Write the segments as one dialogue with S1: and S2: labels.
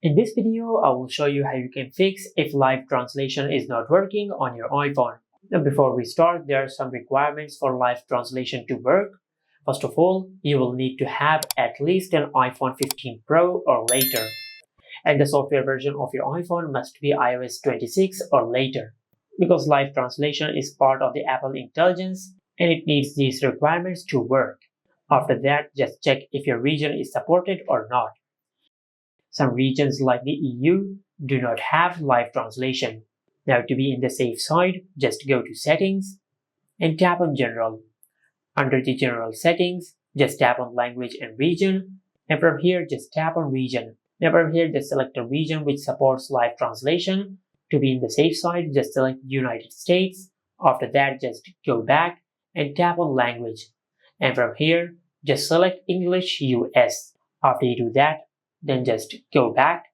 S1: In this video, I will show you how you can fix if live translation is not working on your iPhone. Now, before we start, there are some requirements for live translation to work. First of all, you will need to have at least an iPhone 15 Pro or later, and the software version of your iPhone must be iOS 26 or later, because live translation is part of the Apple intelligence and it needs these requirements to work. After that, just check if your region is supported or not. Some regions like the EU do not have live translation. Now, to be in the safe side, just go to Settings and tap on General. Under the General Settings, just tap on Language and Region, and from here just tap on Region. Now from here just select a region which supports live translation. To be in the safe side, just select United States. After that, just go back and tap on Language. And from here, just select English US. After you do that, then just go back.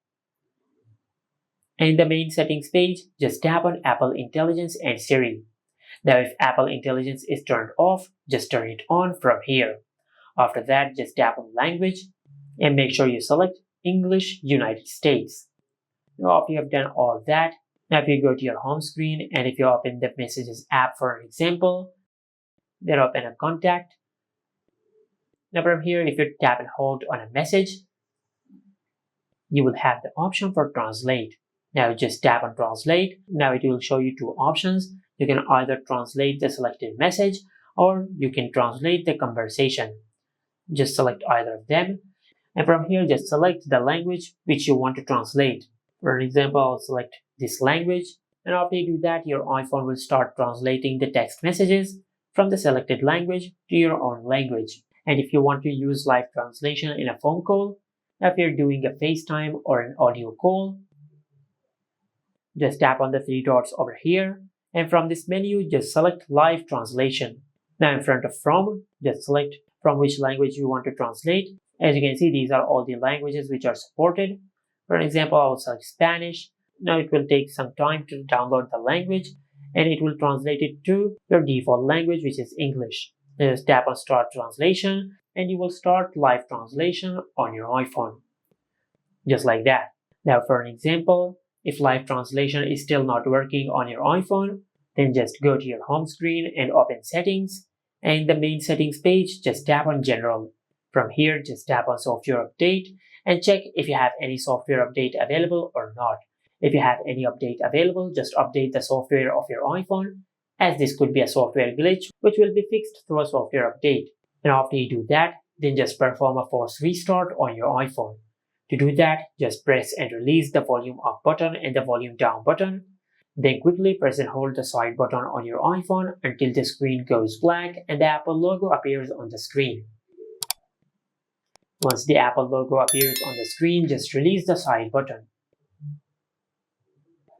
S1: And in the main settings page, just tap on Apple Intelligence and Siri. Now if Apple Intelligence is turned off, just turn it on from here. After that, just tap on Language and make sure you select English United States. Now after you have done all that, now if you go to your home screen and if you open the Messages app for an example, then open a contact. Now from here, if you tap and hold on a message, you will have the option for Translate. Now just tap on Translate. Now it will show you two options. You can either translate the selected message or you can translate the conversation. Just select either of them. And from here, just select the language which you want to translate. For example, I'll select this language. And after you do that, your iPhone will start translating the text messages from the selected language to your own language. And if you want to use live translation in a phone call, if you're doing a FaceTime or an audio call, just tap on the three dots over here. And from this menu, just select Live Translation. Now in front of From, just select from which language you want to translate. As you can see, these are all the languages which are supported. For example, I will select Spanish. Now it will take some time to download the language and it will translate it to your default language, which is English. Just tap on Start Translation and you will start live translation on your iPhone. Just like that. Now for an example, if live translation is still not working on your iPhone, then just go to your home screen and open Settings. And in the main settings page, just tap on General. From here, just tap on Software Update and check if you have any software update available or not. If you have any update available, just update the software of your iPhone, as this could be a software glitch which will be fixed through a software update. And after you do that, then just perform a force restart on your iPhone. To do that, just press and release the volume up button and the volume down button. Then quickly press and hold the side button on your iPhone until the screen goes black and the Apple logo appears on the screen. Once the Apple logo appears on the screen, just release the side button.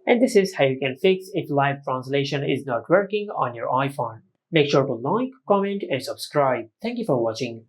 S1: And this is how you can fix if live translation is not working on your iPhone. Make sure to like, comment and subscribe. Thank you for watching.